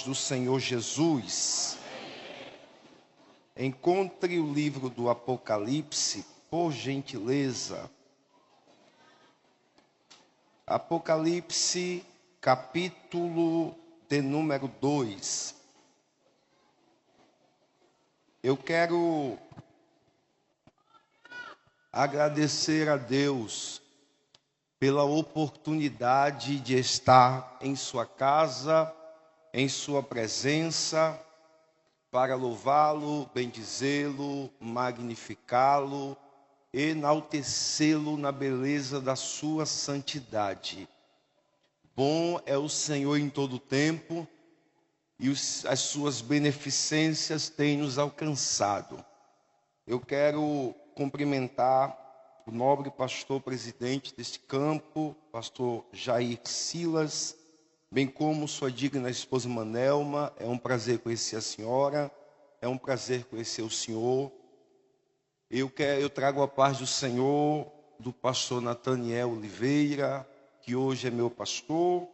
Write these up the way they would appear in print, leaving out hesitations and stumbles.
paz do Senhor Jesus. Encontre o livro do Apocalipse, por gentileza. Apocalipse, capítulo de número 2. Eu quero agradecer a Deus pela oportunidade de estar em sua casa, em sua presença, para louvá-lo, bendizê-lo, magnificá-lo, enaltecê-lo na beleza da sua santidade. Bom é o Senhor em todo o tempo, e as suas beneficências têm nos alcançado. Eu quero cumprimentar o nobre pastor presidente deste campo, pastor Jair Silas, bem como sua digna esposa Manelma. É um prazer conhecer a senhora, é um prazer conhecer o senhor. Eu trago a paz do Senhor do pastor Nathaniel Oliveira, que hoje é meu pastor.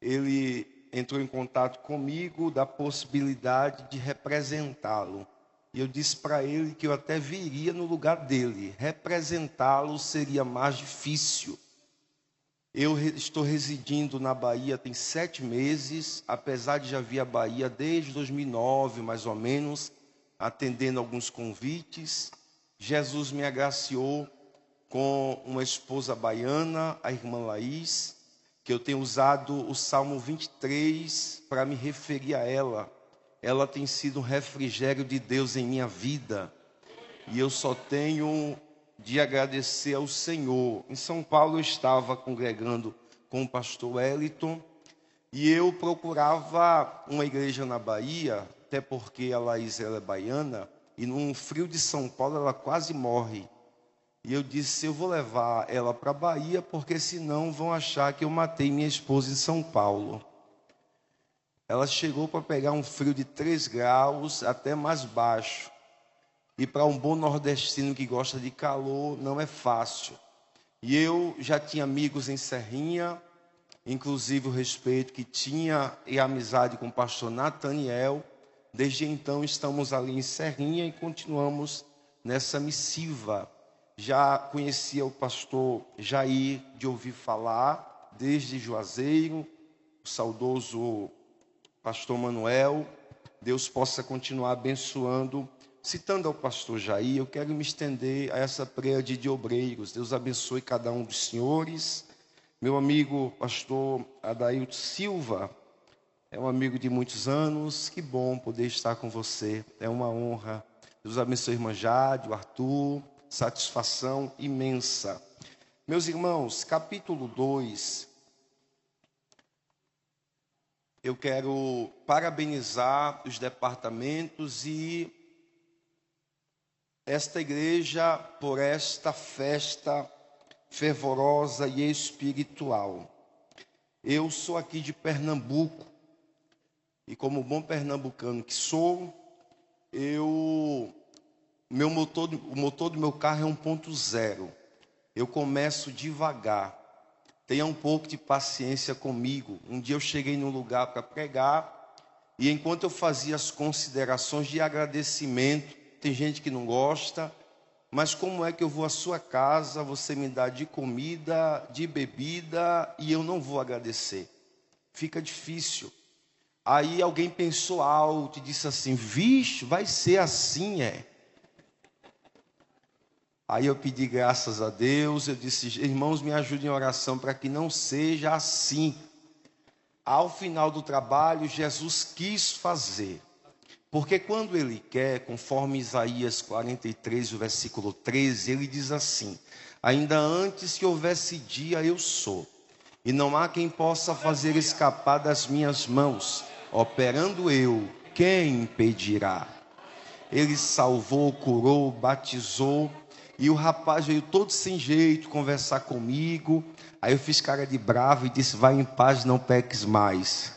Ele entrou em contato comigo da possibilidade de representá-lo. E eu disse para ele que eu até viria no lugar dele. Representá-lo seria mais difícil. Eu estou residindo na Bahia tem 7 meses, apesar de já vir à Bahia desde 2009, mais ou menos, atendendo alguns convites. Jesus me agraciou com uma esposa baiana, a irmã Laís, que eu tenho usado o Salmo 23 para me referir a ela. Ela tem sido um refrigério de Deus em minha vida. E eu só tenho de agradecer ao Senhor. Em São Paulo eu estava congregando com o pastor Wellington. E eu procurava uma igreja na Bahia, até porque a Laís ela é baiana. E num frio de São Paulo ela quase morre. E eu disse, eu vou levar ela para a Bahia, porque senão vão achar que eu matei minha esposa em São Paulo. Ela chegou para pegar um frio de 3 graus, até mais baixo. E para um bom nordestino que gosta de calor, não é fácil. E eu já tinha amigos em Serrinha, inclusive o respeito que tinha e a amizade com o pastor Nathaniel. Desde então estamos ali em Serrinha e continuamos nessa missiva. Já conhecia o pastor Jair de ouvir falar, desde Juazeiro, o saudoso pastor Manuel. Deus possa continuar abençoando. Citando ao pastor Jair, eu quero me estender a essa tríade de obreiros. Deus abençoe cada um dos senhores. Meu amigo pastor Adailto Silva, é um amigo de muitos anos. Que bom poder estar com você, é uma honra. Deus abençoe a irmã Jade, o Arthur, satisfação imensa. Meus irmãos, capítulo 2, eu quero parabenizar os departamentos e esta igreja por esta festa fervorosa e espiritual. Eu sou aqui de Pernambuco e como bom pernambucano que sou, o motor do meu carro é 1.0. Eu começo devagar. Tenha um pouco de paciência comigo. Um dia eu cheguei num lugar para pregar e enquanto eu fazia as considerações de agradecimento, tem gente que não gosta, mas como é que eu vou à sua casa, você me dá de comida, de bebida e eu não vou agradecer? Fica difícil. Aí alguém pensou alto e disse assim, vixe, vai ser assim, é? Aí eu pedi graças a Deus, eu disse, irmãos, me ajudem em oração para que não seja assim. Ao final do trabalho, Jesus quis fazer. Porque quando ele quer, conforme Isaías 43, o versículo 13, ele diz assim, ainda antes que houvesse dia, eu sou. E não há quem possa fazer escapar das minhas mãos. Operando eu, quem impedirá? Ele salvou, curou, batizou. E o rapaz veio todo sem jeito conversar comigo. Aí eu fiz cara de bravo e disse, vai em paz, não peques mais.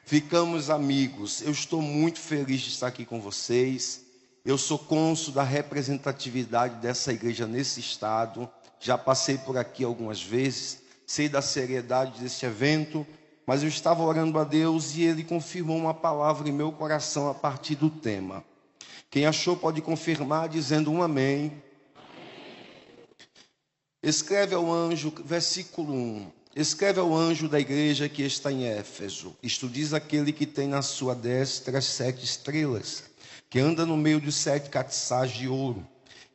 Ficamos amigos. Eu estou muito feliz de estar aqui com vocês. Eu sou cônsul da representatividade dessa igreja nesse estado. Já passei por aqui algumas vezes. Sei da seriedade desse evento. mas eu estava orando a Deus e Ele confirmou uma palavra em meu coração a partir do tema. Quem achou pode confirmar dizendo um amém. Escreve ao anjo, versículo 1. Escreve ao anjo da igreja que está em Éfeso. Isto diz aquele que tem na sua destra 7 estrelas, que anda no meio de 7 castiçais de ouro.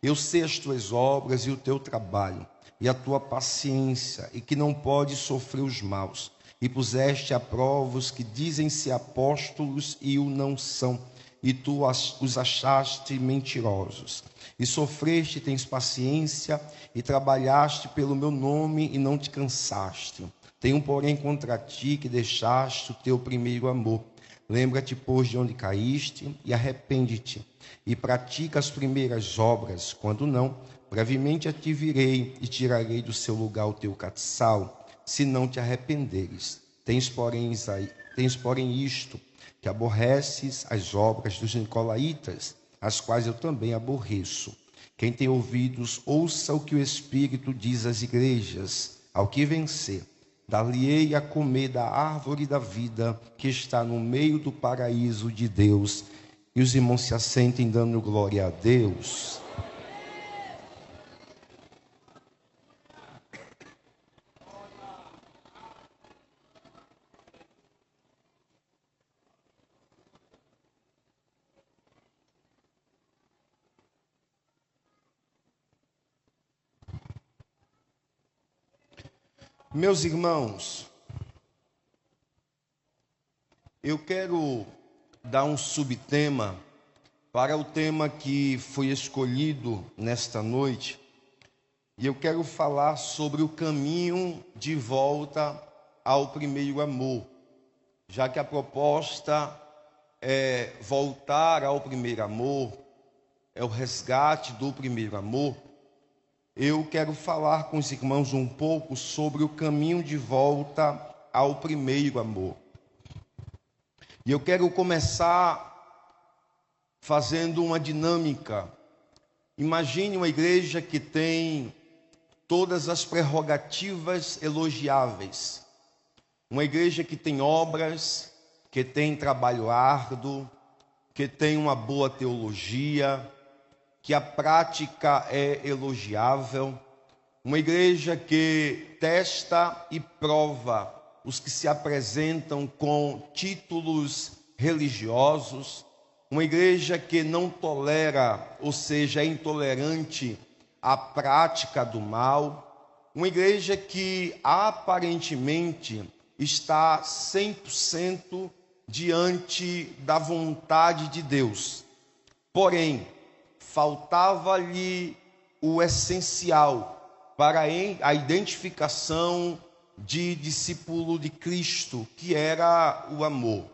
Eu sei as tuas obras e o teu trabalho, e a tua paciência, e que não podes sofrer os maus. E puseste à prova os que dizem ser apóstolos e o não são, e tu os achaste mentirosos. E sofreste, tens paciência, e trabalhaste pelo meu nome e não te cansaste. Tenho, porém, contra ti que deixaste o teu primeiro amor. Lembra-te, pois, de onde caíste, e arrepende-te, e pratica as primeiras obras. Quando não, brevemente a ti virei, e tirarei do seu lugar o teu castiçal, se não te arrependeres. Tens, porém, isto, que aborreces as obras dos nicolaítas, as quais eu também aborreço. Quem tem ouvidos, ouça o que o Espírito diz às igrejas. Ao que vencer, dar-lhe-ei a comer da árvore da vida, que está no meio do paraíso de Deus. E os irmãos se assentem dando glória a Deus. Meus irmãos, eu quero dar um subtema para o tema que foi escolhido nesta noite, e eu quero falar sobre o caminho de volta ao primeiro amor, já que a proposta é voltar ao primeiro amor, é o resgate do primeiro amor. Eu quero falar com os irmãos um pouco sobre o caminho de volta ao primeiro amor. E eu quero começar fazendo uma dinâmica. Imagine uma igreja que tem todas as prerrogativas elogiáveis. Uma igreja que tem obras, que tem trabalho árduo, que tem uma boa teologia, que a prática é elogiável, uma igreja que testa e prova os que se apresentam com títulos religiosos, uma igreja que não tolera, ou seja, é intolerante à prática do mal, uma igreja que aparentemente está 100% diante da vontade de Deus, porém, faltava-lhe o essencial para a identificação de discípulo de Cristo, que era o amor.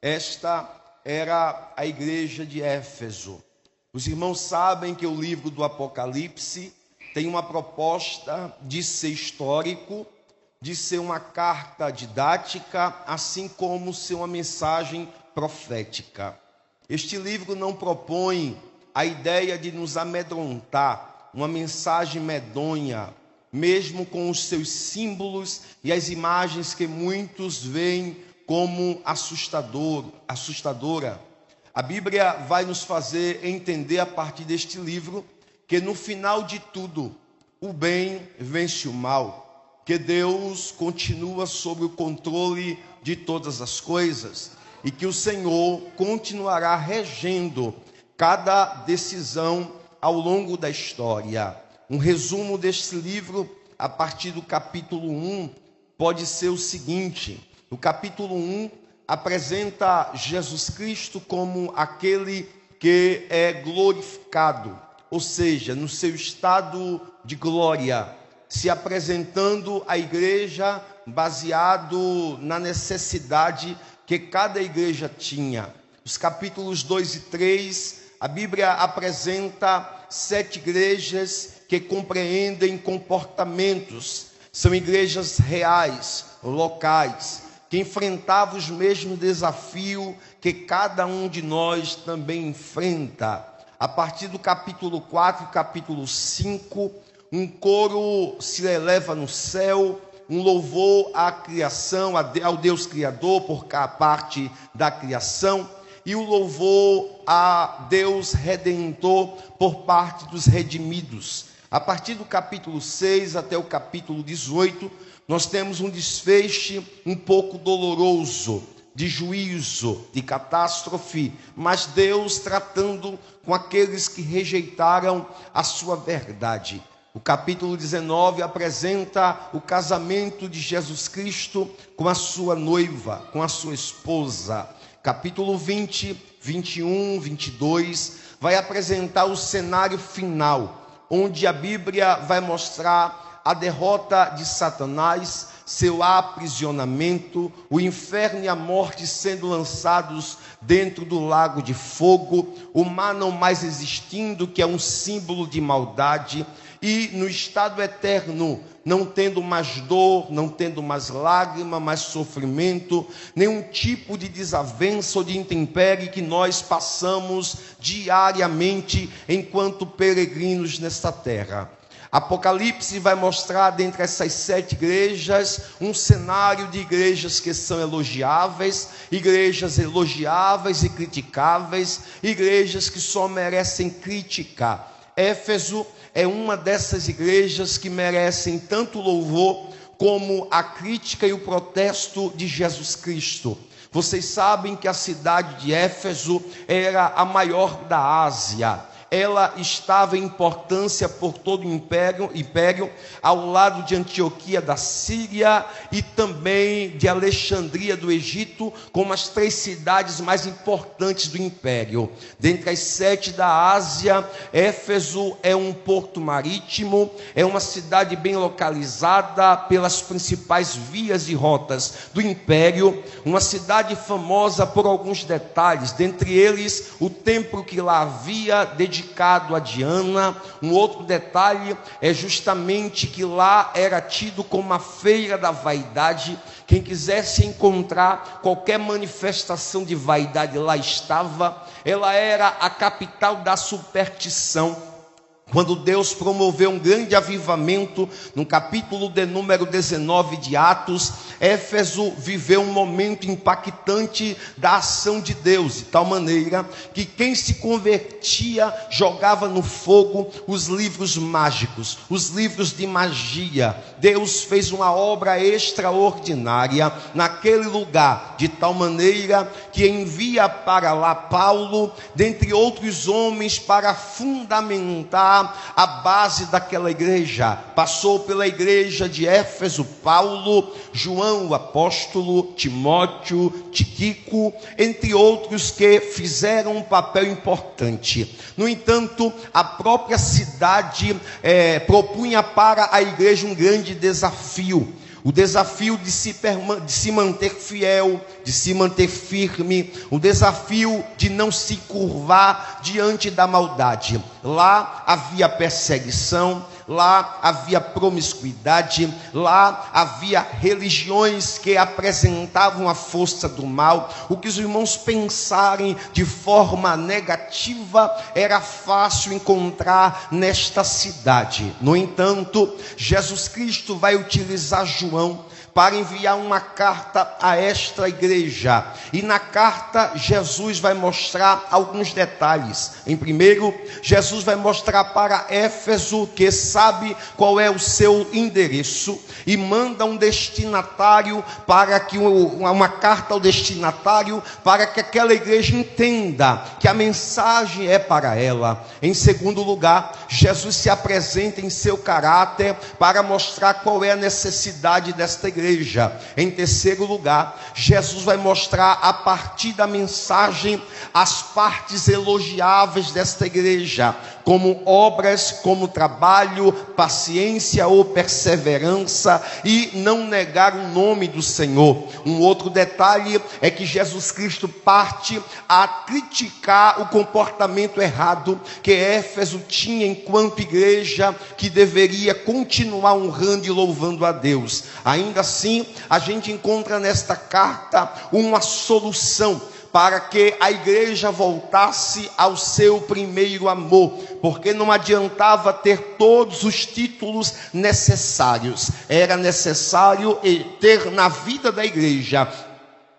Esta era a igreja de Éfeso. Os irmãos sabem que o livro do Apocalipse tem uma proposta de ser histórico, de ser uma carta didática, assim como ser uma mensagem profética. Este livro não propõe a ideia de nos amedrontar, uma mensagem medonha, mesmo com os seus símbolos e as imagens que muitos veem como assustadora. A Bíblia vai nos fazer entender a partir deste livro que no final de tudo, o bem vence o mal, que Deus continua sob o controle de todas as coisas e que o Senhor continuará regendo cada decisão ao longo da história. Um resumo deste livro, a partir do capítulo 1, pode ser o seguinte: o capítulo 1 apresenta Jesus Cristo como aquele que é glorificado, ou seja, no seu estado de glória, se apresentando à igreja baseado na necessidade que cada igreja tinha. Os capítulos 2 e 3, a Bíblia apresenta 7 igrejas que compreendem comportamentos. São igrejas reais, locais, que enfrentavam os mesmos desafios que cada um de nós também enfrenta. A partir do capítulo 4 e capítulo 5, um coro se eleva no céu, um louvor à criação, ao Deus Criador, por parte da criação, e o louvor a Deus Redentor por parte dos redimidos. A partir do capítulo 6 até o capítulo 18, nós temos um desfecho um pouco doloroso, de juízo, de catástrofe, mas Deus tratando com aqueles que rejeitaram a sua verdade. O capítulo 19 apresenta o casamento de Jesus Cristo com a sua noiva, com a sua esposa. Capítulo 20, 21, 22 vai apresentar o cenário final, onde a Bíblia vai mostrar a derrota de Satanás, seu aprisionamento, o inferno e a morte sendo lançados dentro do lago de fogo, o mar não mais existindo, que é um símbolo de maldade, e no estado eterno, não tendo mais dor, não tendo mais lágrima, mais sofrimento, nenhum tipo de desavença ou de intempérie que nós passamos diariamente enquanto peregrinos nesta terra. Apocalipse vai mostrar dentre essas 7 igrejas um cenário de igrejas que são elogiáveis e criticáveis, igrejas que só merecem crítica. Éfeso é uma dessas igrejas que merecem tanto louvor como a crítica e o protesto de Jesus Cristo. Vocês sabem que a cidade de Éfeso era a maior da Ásia. Ela estava em importância por todo o império, ao lado de Antioquia da Síria e também de Alexandria do Egito, como as 3 cidades mais importantes do império. Dentre as 7 da Ásia, Éfeso é um porto marítimo, é uma cidade bem localizada pelas principais vias e rotas do império, uma cidade famosa por alguns detalhes, dentre eles o templo que lá havia dedicado a Diana. Um outro detalhe é justamente que lá era tido como uma feira da vaidade. Quem quisesse encontrar qualquer manifestação de vaidade lá estava. Ela era a capital da superstição. Quando Deus promoveu um grande avivamento, no capítulo de número 19 de Atos, Éfeso viveu um momento impactante da ação de Deus, de tal maneira que quem se convertia jogava no fogo os livros mágicos, os livros de magia. Deus fez uma obra extraordinária naquele lugar, de tal maneira que envia para lá Paulo, dentre outros homens, para fundamentar a base daquela igreja. Passou pela igreja de Éfeso Paulo, João o apóstolo, Timóteo, Tíquico, entre outros que fizeram um papel importante. No entanto, a própria cidade propunha para a igreja um grande desafio. O desafio de se manter fiel, de se manter firme, o desafio de não se curvar diante da maldade. Lá havia perseguição, lá havia promiscuidade, lá havia religiões que apresentavam a força do mal. O que os irmãos pensarem de forma negativa era fácil encontrar nesta cidade. No entanto, Jesus Cristo vai utilizar João para enviar uma carta a esta igreja, e na carta Jesus vai mostrar alguns detalhes. Em primeiro, Jesus vai mostrar para Éfeso que sabe qual é o seu endereço e manda um destinatário para que uma carta ao destinatário para que aquela igreja entenda que a mensagem é para ela. Em segundo lugar, Jesus se apresenta em seu caráter para mostrar qual é a necessidade desta igreja. Em terceiro lugar, Jesus vai mostrar a partir da mensagem as partes elogiáveis desta igreja, como obras, como trabalho, paciência ou perseverança e não negar o nome do Senhor. Um outro detalhe é que Jesus Cristo parte a criticar o comportamento errado que Éfeso tinha enquanto igreja, que deveria continuar honrando e louvando a Deus. Ainda assim, a gente encontra nesta carta uma solução para que a igreja voltasse ao seu primeiro amor, porque não adiantava ter todos os títulos necessários, era necessário ter na vida da igreja,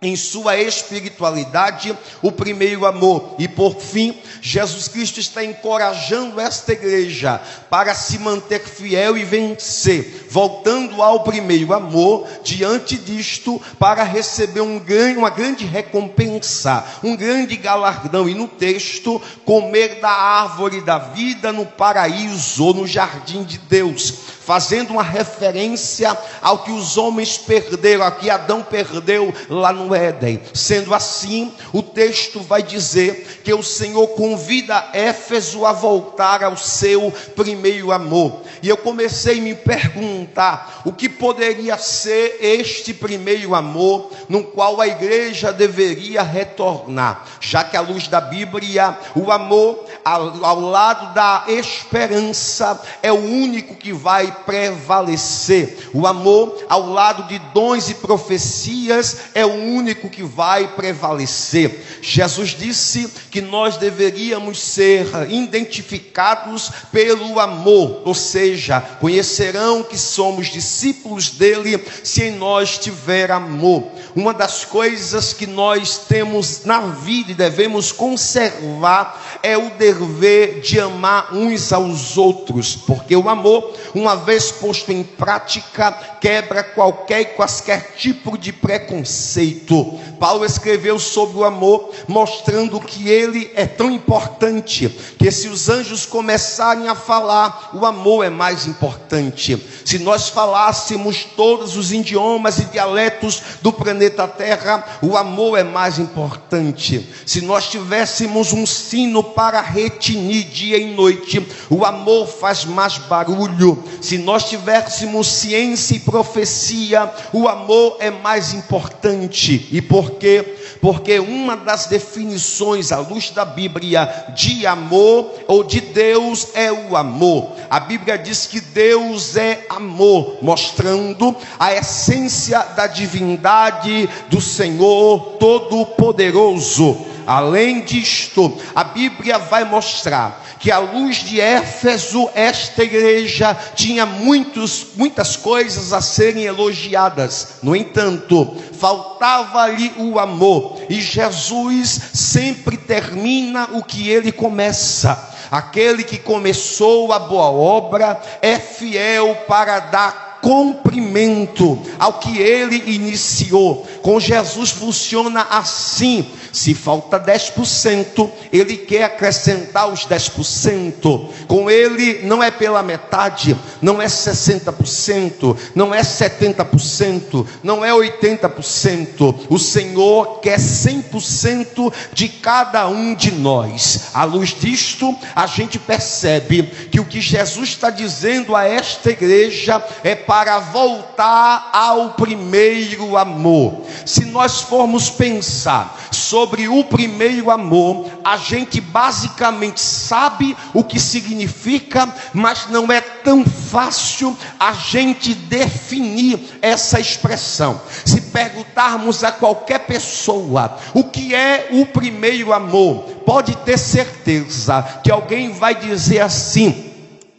em sua espiritualidade, o primeiro amor. E por fim, Jesus Cristo está encorajando esta igreja para se manter fiel e vencer, voltando ao primeiro amor, diante disto, para receber uma grande recompensa, um grande galardão. E no texto, comer da árvore da vida no paraíso, ou no jardim de Deus, fazendo uma referência ao que os homens perderam, ao que Adão perdeu lá no Éden. Sendo assim, o texto vai dizer que o Senhor convida Éfeso a voltar ao seu primeiro amor. E eu comecei a me perguntar o que poderia ser este primeiro amor no qual a igreja deveria retornar, já que à luz da Bíblia, o amor ao lado da esperança é o único que vai prevalecer. O amor ao lado de dons e profecias é o único que vai prevalecer. Jesus disse que nós deveríamos ser identificados pelo amor, ou seja, conhecerão que somos discípulos dele se em nós tiver amor. Uma das coisas que nós temos na vida e devemos conservar é o dever de amar uns aos outros, porque o amor, uma vez posto em prática, quebra quaisquer tipo de preconceito. Paulo escreveu sobre o amor, mostrando que ele é tão importante, que se os anjos começarem a falar, o amor é mais importante. Se nós falássemos todos os idiomas e dialetos do planeta Terra, o amor é mais importante. Se nós tivéssemos um sino para retinir dia e noite, o amor faz mais barulho. Se nós tivéssemos ciência e profecia, o amor é mais importante. E por quê? Porque uma das definições à luz da Bíblia de amor ou de Deus é o amor. A Bíblia diz que Deus é amor, mostrando a essência da divindade do Senhor Todo-Poderoso. Além disto, a Bíblia vai mostrar que à luz de Éfeso, esta igreja tinha muitas coisas a serem elogiadas. No entanto, faltava ali o amor. E Jesus sempre termina o que ele começa. Aquele que começou a boa obra é fiel para dar cumprimento ao que ele iniciou. Com Jesus funciona assim: se falta 10%, ele quer acrescentar os 10%. Com ele não é pela metade, não é 60%, não é 70%, não é 80%. O Senhor quer 100% de cada um de nós. À luz disto, a gente percebe que o que Jesus está dizendo a esta igreja é para voltar ao primeiro amor. Se nós formos pensar sobre o primeiro amor, a gente basicamente sabe o que significa, mas não é tão fácil a gente definir essa expressão. Se perguntarmos a qualquer pessoa o que é o primeiro amor, pode ter certeza que alguém vai dizer assim: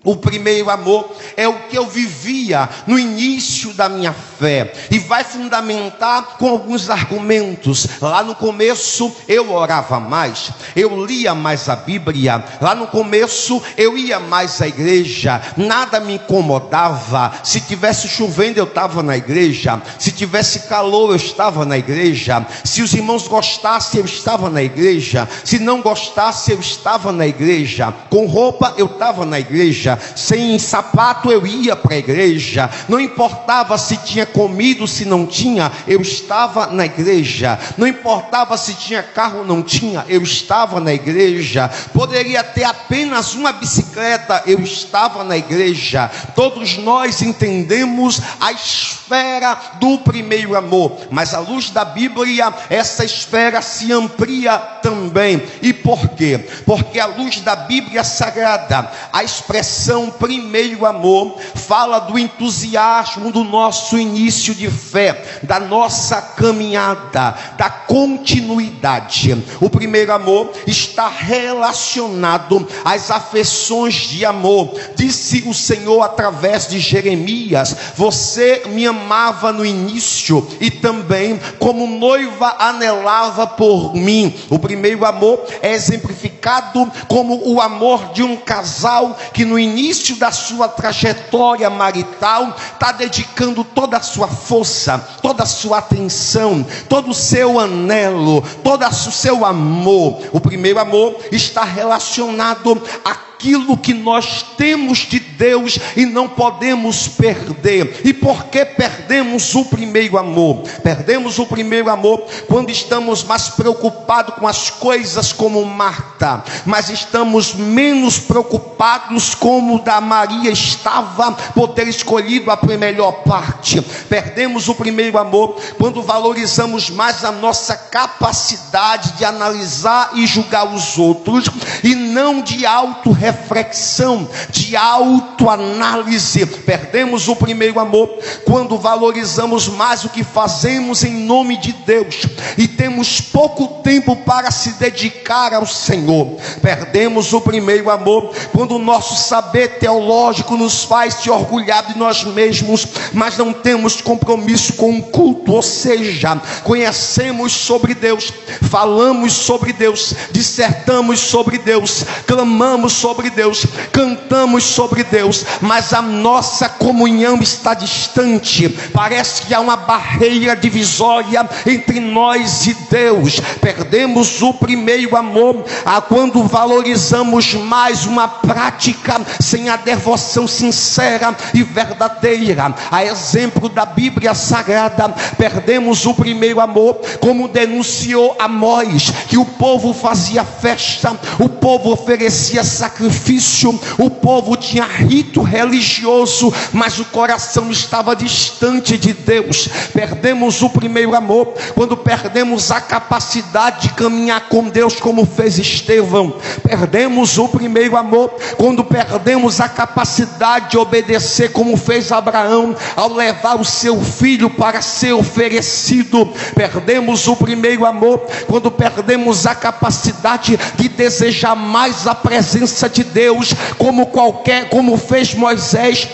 o primeiro amor é o que eu vivia no início da minha fé. E vai fundamentar com alguns argumentos. Lá no começo eu orava mais, eu lia mais a Bíblia. Lá no começo eu ia mais à igreja, nada me incomodava. Se tivesse chovendo eu estava na igreja, se tivesse calor eu estava na igreja, se os irmãos gostassem eu estava na igreja, se não gostassem eu estava na igreja, com roupa eu estava na igreja, sem sapato eu ia para a igreja, não importava se tinha comido, se não tinha, eu estava na igreja, não importava se tinha carro ou não tinha, eu estava na igreja, poderia ter apenas uma bicicleta, eu estava na igreja. Todos nós entendemos a esfera do primeiro amor, mas à luz da Bíblia essa esfera se amplia também. E por quê? Porque à luz da Bíblia Sagrada, a expressão versão Primeiro Amor, fala do entusiasmo do nosso início de fé, da nossa caminhada, da continuidade. O primeiro amor está relacionado às afeições de amor. Disse o Senhor através de Jeremias: você me amava no início e também como noiva anelava por mim. O primeiro amor é exemplificado como o amor de um casal que no início da sua trajetória marital está dedicando toda a sua força, toda a sua atenção, todo o seu anelo, todo o seu amor. O primeiro amor está relacionado àquilo que nós temos de Deus e não podemos perder. E por que perdemos o primeiro amor? Perdemos o primeiro amor quando estamos mais preocupados com as coisas como Marta, mas estamos menos preocupados como da Maria estava por ter escolhido a melhor parte. Perdemos o primeiro amor quando valorizamos mais a nossa capacidade de analisar e julgar os outros e não de autorreflexão, de autoanálise. Perdemos o primeiro amor quando valorizamos mais o que fazemos em nome de Deus e temos pouco tempo para se dedicar ao Senhor. Perdemos o primeiro amor quando o nosso saber teológico nos faz se orgulhar de nós mesmos, mas não temos compromisso com o culto, ou seja, conhecemos sobre Deus, falamos sobre Deus, dissertamos sobre Deus, clamamos sobre Deus, cantamos sobre Deus, mas a nossa comunhão está distante. Parece que há uma barreira divisória entre nós e Deus. Perdemos o primeiro amor quando valorizamos mais uma prática sem a devoção sincera e verdadeira. A exemplo da Bíblia Sagrada, perdemos o primeiro amor como denunciou Amós, que o povo fazia festa, o povo oferecia sacrifício, o povo tinha rito religioso, mas o coração estava distante de Deus. Perdemos o primeiro amor quando perdemos a capacidade de caminhar com Deus como fez Estevão. Perdemos o primeiro amor quando perdemos a capacidade de obedecer como fez Abraão ao levar o seu filho para ser oferecido. Perdemos o primeiro amor quando perdemos a capacidade de desejar mais a presença de Deus como fez Moisés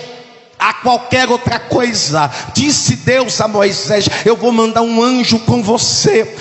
a qualquer outra coisa. Disse Deus a Moisés: eu vou mandar um anjo com você.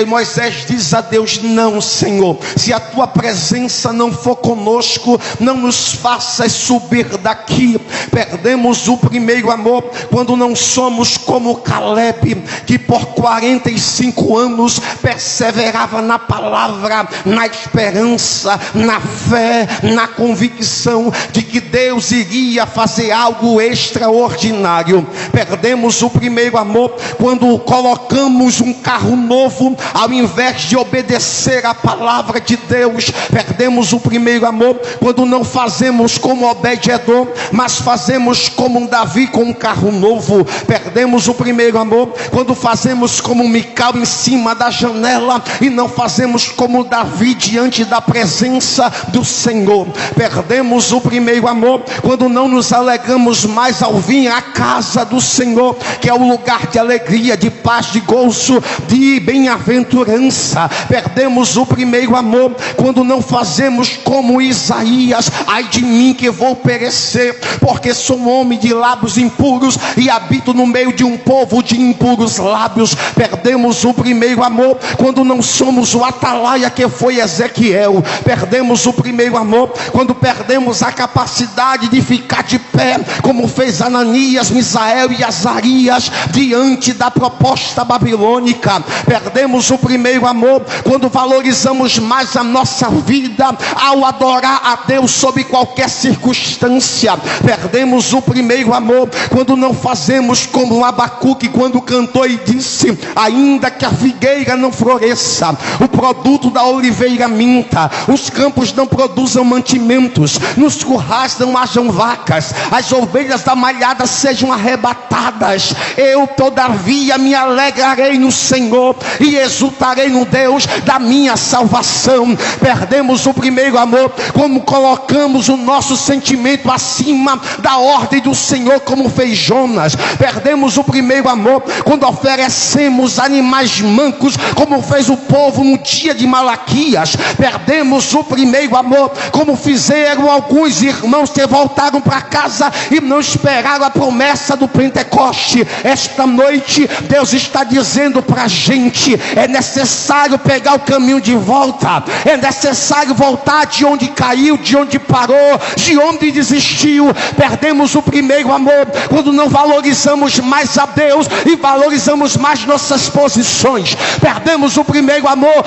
Moisés diz a Deus: não, Senhor, se a tua presença não for conosco, não nos faças subir daqui. Perdemos o primeiro amor quando não somos como Caleb, que por 45 anos perseverava na palavra, na esperança, na fé, na convicção de que Deus iria fazer algo extraordinário. Perdemos o primeiro amor quando colocamos um carro novo ao invés de obedecer a palavra de Deus. Perdemos o primeiro amor quando não fazemos como Obed-edom, mas fazemos como um Davi com um carro novo. Perdemos o primeiro amor quando fazemos como Mical em cima da janela e não fazemos como Davi diante da presença do Senhor. Perdemos o primeiro amor quando não nos alegramos mais ao vir à casa do Senhor, que é o lugar de alegria, de paz, de gozo, de bem-aventurança. Perdemos o primeiro amor quando não fazemos como Isaías: ai de mim que vou perecer, porque sou um homem de lábios impuros e habito no meio de um povo de impuros lábios. Perdemos o primeiro amor quando não somos o atalaia que foi Ezequiel. Perdemos o primeiro amor quando perdemos a capacidade de ficar de pé como fez Ananias, Misael e Azarias diante da proposta babilônica. Perdemos o primeiro amor quando valorizamos mais a nossa vida ao adorar a Deus sob qualquer circunstância. Perdemos o primeiro amor quando não fazemos como Abacuque, quando cantou e disse: ainda que a figueira não floresça, o produto da oliveira minta, os campos não produzam mantimentos, nos currais não hajam vacas, as ovelhas ovelhas da malhada sejam arrebatadas. Eu, todavia, me alegrarei no Senhor e exultarei no Deus da minha salvação. Perdemos o primeiro amor quando colocamos o nosso sentimento acima da ordem do Senhor, como fez Jonas. Perdemos o primeiro amor quando oferecemos animais mancos, como fez o povo no dia de Malaquias. Perdemos o primeiro amor como fizeram alguns irmãos que voltaram para casa e não esperaram a promessa do Pentecoste. Esta noite Deus está dizendo para a gente: é necessário pegar o caminho de volta, é necessário voltar de onde caiu, de onde parou, de onde desistiu. Perdemos o primeiro amor quando não valorizamos mais a Deus e valorizamos mais nossas posições. Perdemos o primeiro amor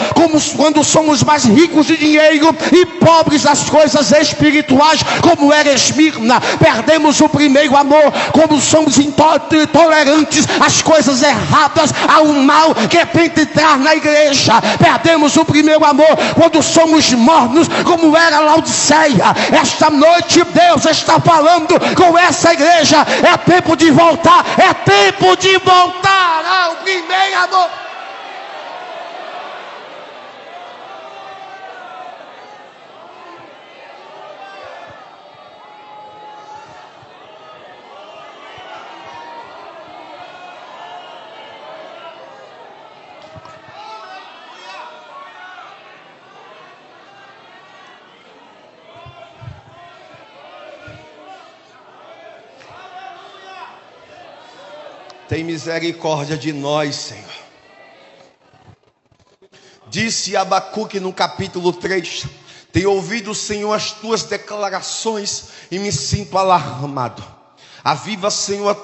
quando somos mais ricos de dinheiro e pobres das coisas espirituais, como era Esmirna. Perdemos o primeiro amor quando somos intolerantes às coisas erradas, ao mal que tenta entrar na igreja. Perdemos o primeiro amor quando somos mornos, como era Laodiceia. Esta noite Deus está falando com essa igreja: é tempo de voltar, é tempo de voltar ao primeiro amor. Tem misericórdia de nós, Senhor. Disse Abacuque no capítulo 3: tenho ouvido, Senhor, as tuas declarações e me sinto alarmado. Aviva, Senhor,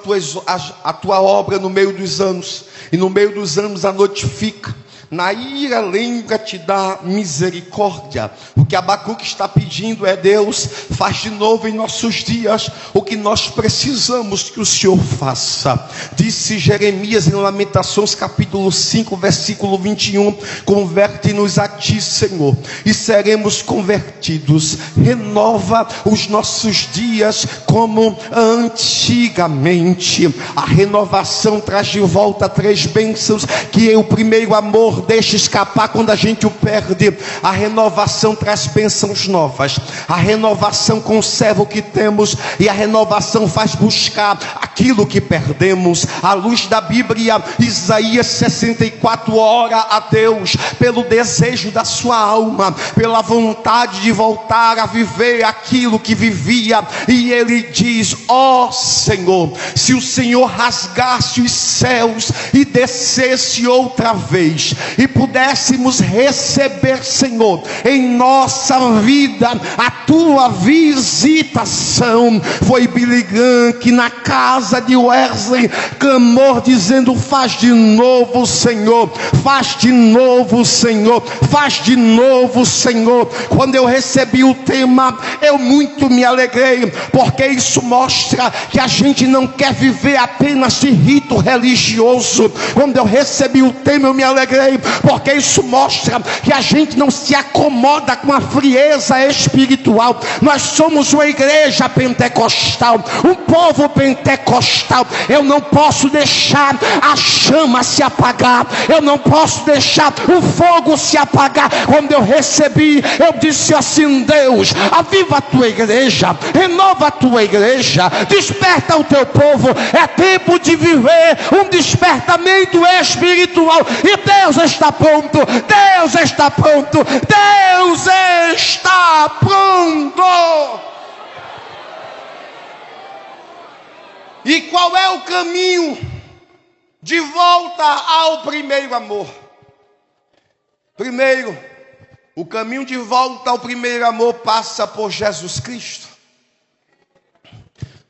a tua obra no meio dos anos, e no meio dos anos a notifica. Na ira lembra-te da misericórdia. O que Abacuque está pedindo é: Deus, faz de novo em nossos dias o que nós precisamos que o Senhor faça. Disse Jeremias em Lamentações capítulo 5 versículo 21: converte-nos a ti, Senhor, e seremos convertidos. Renova os nossos dias como antigamente. A renovação traz de volta 3 bênçãos que o primeiro amor deixa escapar quando a gente o perde. A renovação traz bênçãos novas. A renovação conserva o que temos, e a renovação faz buscar aquilo que perdemos. À luz da Bíblia, Isaías 64 ora a Deus pelo desejo da sua alma, pela vontade de voltar a viver aquilo que vivia, e ele diz: ó Senhor, se o Senhor rasgasse os céus e descesse outra vez, e pudéssemos receber, Senhor, em nossa vida a tua visitação. Foi Billy Graham que na casa de Wesley clamou dizendo: faz de novo, Senhor, faz de novo, Senhor, faz de novo, Senhor. Quando eu recebi o tema, eu muito me alegrei, porque isso mostra que a gente não quer viver apenas de rito religioso. Quando eu recebi o tema, eu me alegrei, porque isso mostra que a gente não se acomoda com a frieza espiritual. Nós somos uma igreja pentecostal, um povo pentecostal. Eu não posso deixar a chama se apagar, eu não posso deixar o fogo se apagar. Quando eu recebi, eu disse assim: Deus, aviva a tua igreja, renova a tua igreja, desperta o teu povo. É tempo de viver um despertamento espiritual, e Deus está pronto, Deus está pronto, Deus está pronto. E qual é o caminho de volta ao primeiro amor? Primeiro, o caminho de volta ao primeiro amor passa por Jesus Cristo,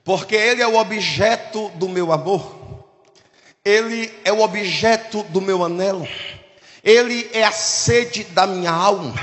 porque Ele é o objeto do meu amor, Ele é o objeto do meu anelo, Ele é a sede da minha alma.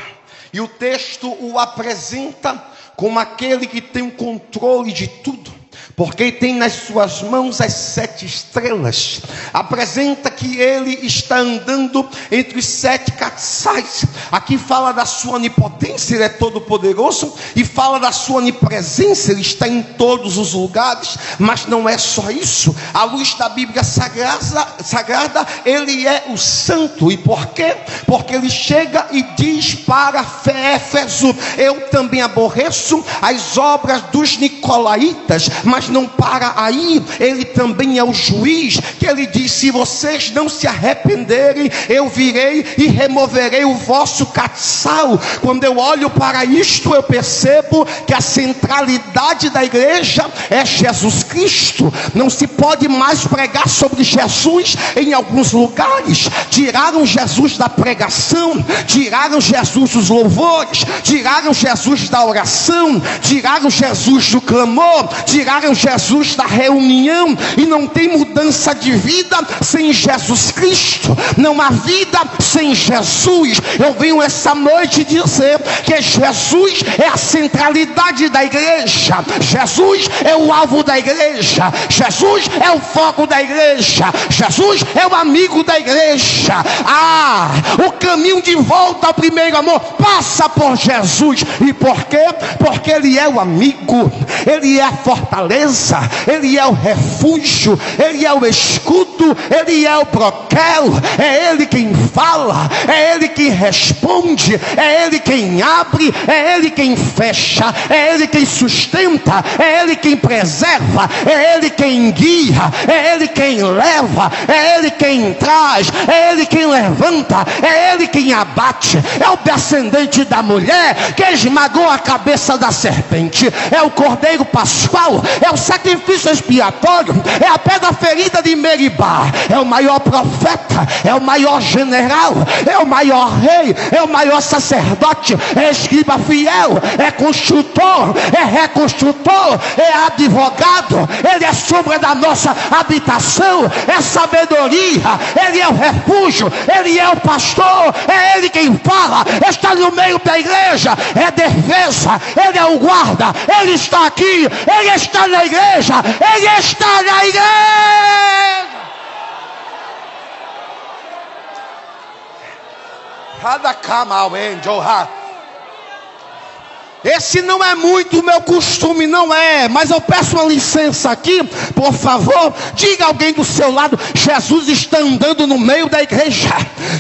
E o texto o apresenta como aquele que tem o controle de tudo. porque tem nas suas mãos as 7 estrelas. Apresenta que ele está andando entre os 7 castiçais. Aqui fala da sua onipotência, ele é todo poderoso, e fala da sua onipresença, ele está em todos os lugares. Mas não é só isso, à luz da Bíblia sagrada, ele é o santo. E por quê? Porque ele chega e diz para Éfeso: eu também aborreço as obras dos nicolaítas. Mas não para aí, ele também é o juiz, que ele diz: se vocês não se arrependerem, eu virei e removerei o vosso castiçal. Quando eu olho para isto, eu percebo que a centralidade da igreja é Jesus Cristo. Não se pode mais pregar sobre Jesus em alguns lugares. Tiraram Jesus da pregação, tiraram Jesus dos louvores, tiraram Jesus da oração, tiraram Jesus do clamor, tiraram Jesus da reunião. E não tem mudança de vida sem Jesus Cristo, não há vida sem Jesus. Eu venho essa noite dizer que Jesus é a centralidade da igreja, Jesus é o alvo da igreja, Jesus é o foco da igreja, Jesus é o amigo da igreja. O caminho de volta ao primeiro amor passa por Jesus. E por quê? Porque ele é o amigo, ele é a fortaleza, ele é o refúgio, ele é o escudo, ele é o broquel. É ele quem fala, é ele quem responde, é ele quem abre, é ele quem fecha, é ele quem sustenta, é ele quem preserva, é ele quem guia, é ele quem leva, é ele quem traz, é ele quem levanta, é ele quem abate. É o descendente da mulher que esmagou a cabeça da serpente, é o cordeiro pascual, é o sacrifício expiatório, é a pedra ferida de Meribá, é o maior profeta, é o maior general, é o maior rei, é o maior sacerdote, é escriba fiel, é construtor, é reconstrutor, é advogado. Ele é sombra da nossa habitação, é sabedoria, ele é o refúgio, ele é o pastor, é ele quem fala, está no meio da igreja, é defesa, ele é o guarda, ele está aqui, ele está na igreja, ele está na igreja. Esse não é muito o meu costume, não é, mas eu peço uma licença aqui, por favor. Diga a alguém do seu lado: Jesus está andando no meio da igreja,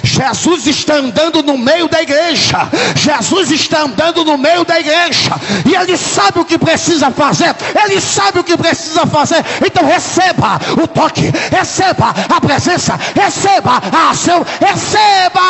Jesus está andando no meio da igreja, Jesus está andando no meio da igreja, e ele sabe o que precisa fazer, ele sabe o que precisa fazer. Então receba o toque, receba a presença, receba a ação, receba.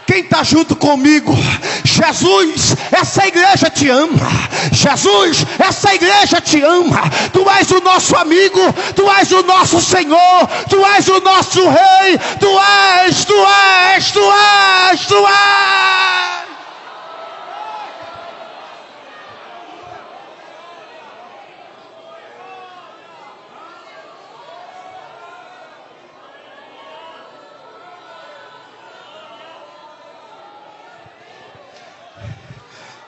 Quem está junto comigo? Jesus, essa igreja te ama. Jesus, essa igreja te ama. Tu és o nosso amigo, tu és o nosso Senhor, tu és o nosso Rei, tu és.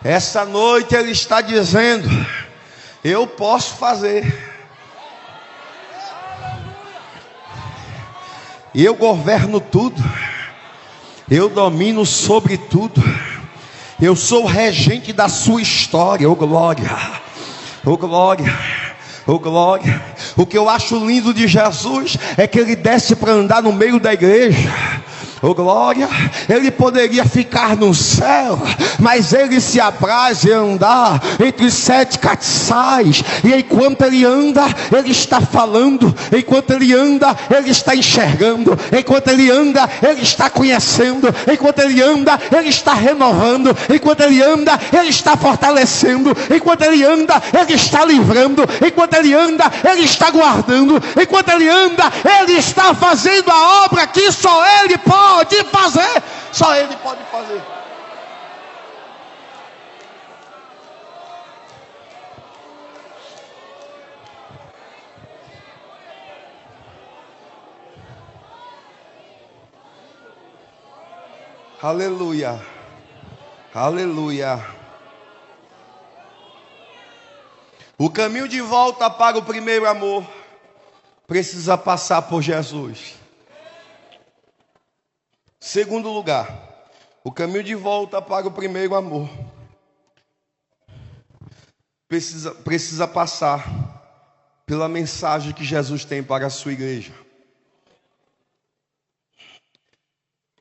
Essa noite ele está dizendo: eu posso fazer, eu governo tudo, eu domino sobre tudo, eu sou o regente da sua história. Oh glória, oh glória, oh glória. O que eu acho lindo de Jesus é que ele desce para andar no meio da igreja. Oh glória, ele poderia ficar no céu, mas ele se apraz em andar entre os 7 castiçais. E enquanto ele anda, ele está falando. Enquanto ele anda, ele está enxergando. Enquanto ele anda, ele está conhecendo. Enquanto ele anda, ele está renovando. Enquanto ele anda, ele está fortalecendo. Enquanto ele anda, ele está livrando. Enquanto ele anda, ele está guardando. Enquanto ele anda, ele está fazendo a obra que só ele pode fazer. Só ele pode fazer. Aleluia. Aleluia. O caminho de volta para o primeiro amor precisa passar por Jesus. Segundo lugar, o caminho de volta para o primeiro amor precisa passar pela mensagem que Jesus tem para a sua igreja.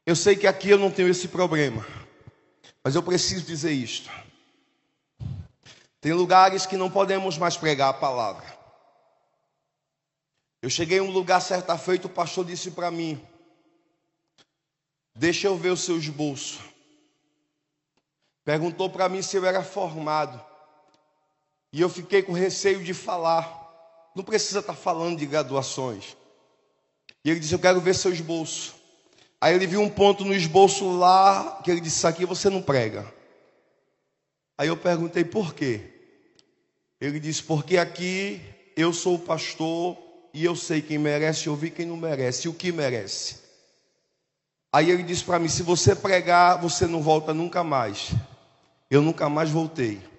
Eu sei que aqui eu não tenho esse problema, mas eu preciso dizer isto. Tem lugares que não podemos mais pregar a palavra. Eu cheguei em um lugar certa feita, o pastor disse para mim: deixa eu ver o seu esboço. Perguntou para mim se eu era formado. E eu fiquei com receio de falar. Não precisa estar falando de graduações. E ele disse: eu quero ver seu esboço. Aí ele viu um ponto no esboço lá, que ele disse: isso aqui você não prega. Aí eu perguntei: por quê? Ele disse: porque aqui eu sou o pastor e eu sei quem merece ouvir, quem não merece, e o que merece. Aí ele disse para mim: se você pregar, você não volta nunca mais. Eu nunca mais voltei.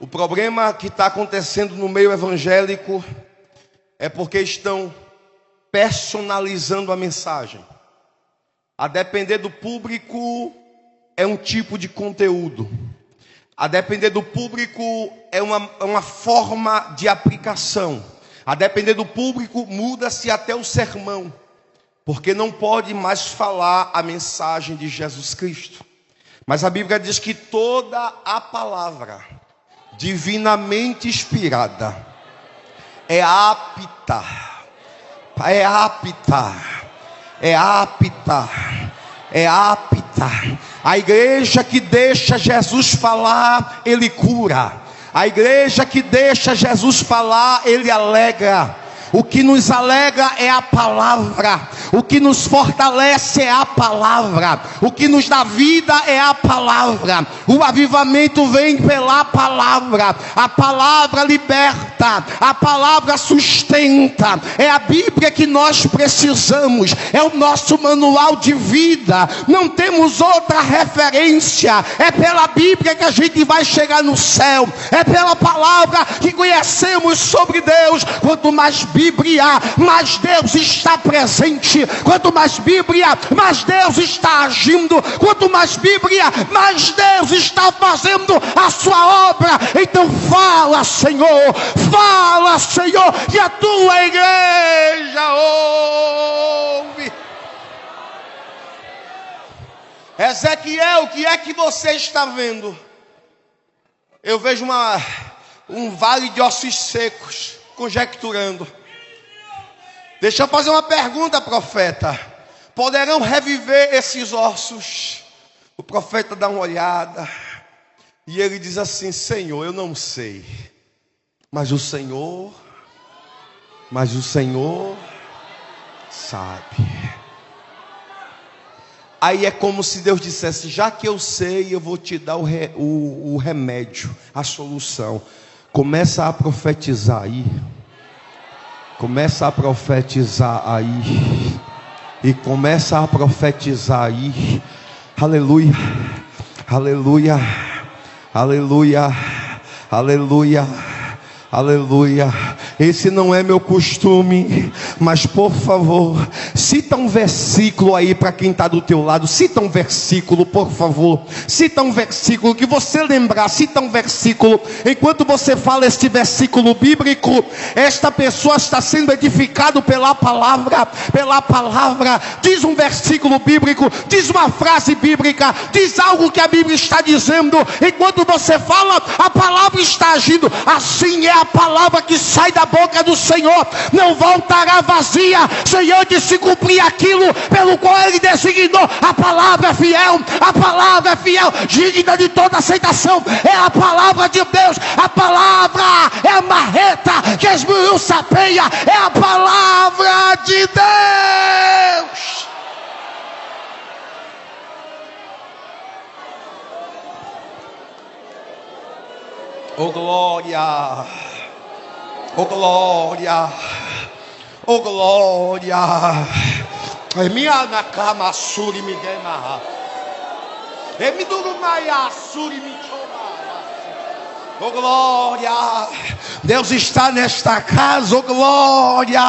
O problema que está acontecendo no meio evangélico é porque estão personalizando a mensagem. A depender do público é um tipo de conteúdo. A depender do público é uma forma de aplicação. A depender do público muda-se até o sermão. Porque não pode mais falar a mensagem de Jesus Cristo. Mas a Bíblia diz que toda a palavra divinamente inspirada é apta. É apta. É apta. É apta. A igreja que deixa Jesus falar, ele cura. A igreja que deixa Jesus falar, ele alegra. O que nos alegra é a palavra. O que nos fortalece é a palavra. O que nos dá vida é a palavra. O avivamento vem pela palavra. A palavra liberta. A palavra sustenta. É a Bíblia que nós precisamos. É o nosso manual de vida. Não temos outra referência. É pela Bíblia que a gente vai chegar no céu. É pela palavra que conhecemos sobre Deus. Quanto mais Bíblia, mais Deus está presente. Quanto mais Bíblia, mais Deus está agindo. Quanto mais Bíblia, mais Deus está fazendo a sua obra. Então fala, Senhor, que a tua igreja ouve. Ezequiel, o que é que você está vendo? Eu vejo um vale de ossos secos, conjecturando. Deixa eu fazer uma pergunta, profeta. Poderão reviver esses ossos? O profeta dá uma olhada e ele diz assim: Senhor, eu não sei, mas o Senhor sabe. Aí é como se Deus dissesse: já que eu sei, eu vou te dar o remédio, a solução. Começa a profetizar aí. Começa a profetizar aí. E começa a profetizar aí. Aleluia. Aleluia. Aleluia. Aleluia. Aleluia. Esse não é meu costume, mas por favor, cita um versículo aí para quem está do teu lado. Cita um versículo, por favor. Cita um versículo que você lembrar. Cita um versículo. Enquanto você fala este versículo bíblico, esta pessoa está sendo edificada pela palavra. Pela palavra. Diz um versículo bíblico. Diz uma frase bíblica. Diz algo que a Bíblia está dizendo. Enquanto você fala, a palavra está agindo. Assim é a palavra que sai da boca do Senhor, não voltará vazia, sem antes se cumprir aquilo pelo qual Ele designou. A palavra é fiel, digna de toda aceitação. É a palavra de Deus. A palavra é a marreta que esmiuça a peia. É a palavra de Deus. Oh glória, oh glória, oh glória. Minha na cama suri me dema. Me durumaya suri me choma. Oh glória, Deus está nesta casa, oh glória.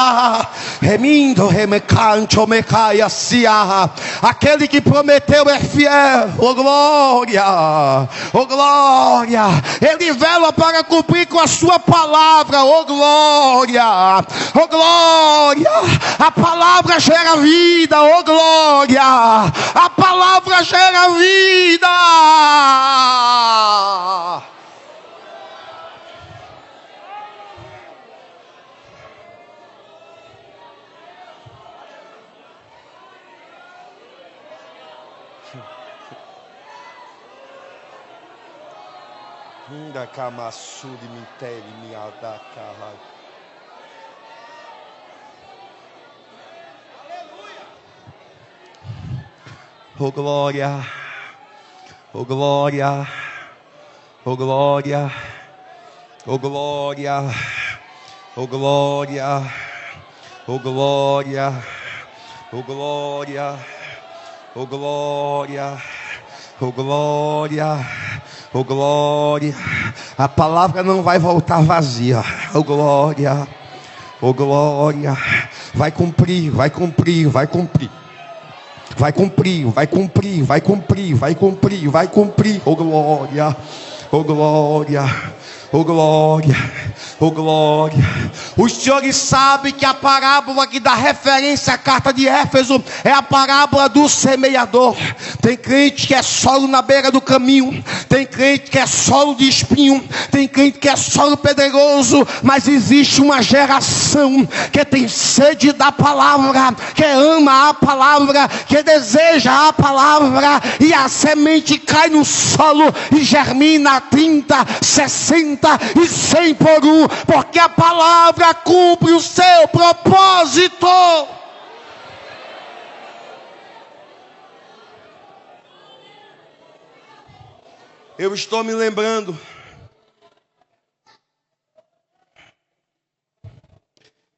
Remindo, remecancho, mecaia, sia. Aquele que prometeu é fiel, oh glória, oh glória. Ele vela para cumprir com a sua palavra, oh glória, oh glória. A palavra gera vida, oh glória. A palavra gera vida. Da camaçu de mintere miada carra. Oh glória, oh glória, oh glória, oh glória, oh glória, oh glória, oh glória, oh glória, oh glória. Oh glória, a palavra não vai voltar vazia. Oh glória, oh glória, vai cumprir, vai cumprir, vai cumprir. Vai cumprir, vai cumprir, vai cumprir, vai cumprir, vai cumprir. Oh glória, oh glória, oh glória, oh glória. Os senhores sabem que a parábola que dá referência à carta de Éfeso é a parábola do semeador. Tem crente que é solo na beira do caminho, tem crente que é solo de espinho, tem crente que é solo pedregoso, mas existe uma geração que tem sede da palavra, que ama a palavra, que deseja a palavra, e a semente cai no solo e germina 30, 60 e 100 por um, porque a palavra cumpre o seu propósito. Eu estou me lembrando,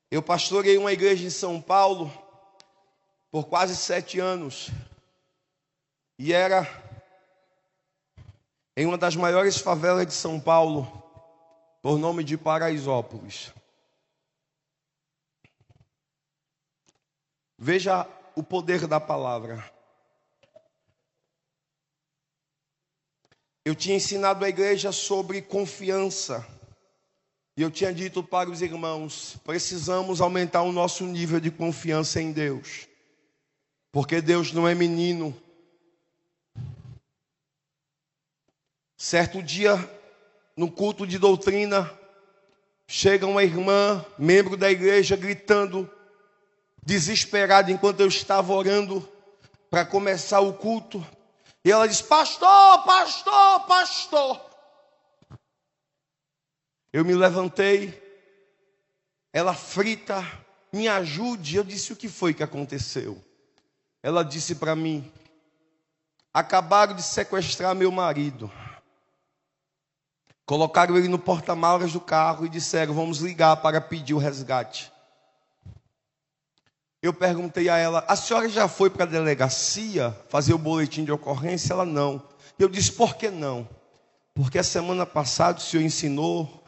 eu pastorei uma igreja em São Paulo por quase 7 anos, e era em uma das maiores favelas de São Paulo, por nome de Paraisópolis. Veja o poder da palavra. Eu tinha ensinado a igreja sobre confiança. E eu tinha dito para os irmãos, precisamos aumentar o nosso nível de confiança em Deus. Porque Deus não é menino. Certo dia, no culto de doutrina, chega uma irmã, membro da igreja, gritando, desesperada, enquanto eu estava orando para começar o culto. E ela diz: pastor, pastor, pastor. Eu me levantei, ela frita, me ajude. Eu disse: o que foi que aconteceu? Ela disse para mim: acabaram de sequestrar meu marido. Colocaram ele no porta-malas do carro e disseram: vamos ligar para pedir o resgate. Eu perguntei a ela: a senhora já foi para a delegacia fazer o boletim de ocorrência? Ela: não. Eu disse: por que não? Porque a semana passada o senhor ensinou.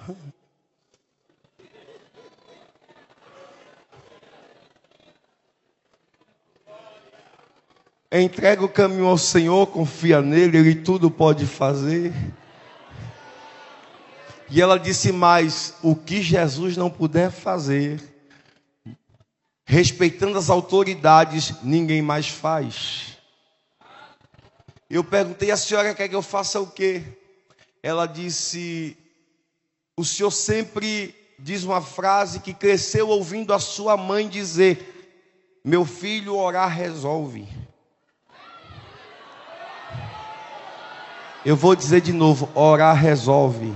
Entrega o caminho ao Senhor, confia nele, Ele tudo pode fazer. E ela disse mais: o que Jesus não puder fazer, respeitando as autoridades, ninguém mais faz. Eu perguntei: a senhora quer que eu faça o quê? Ela disse: o senhor sempre diz uma frase que cresceu ouvindo a sua mãe dizer: meu filho, orar resolve. Eu vou dizer de novo: orar resolve.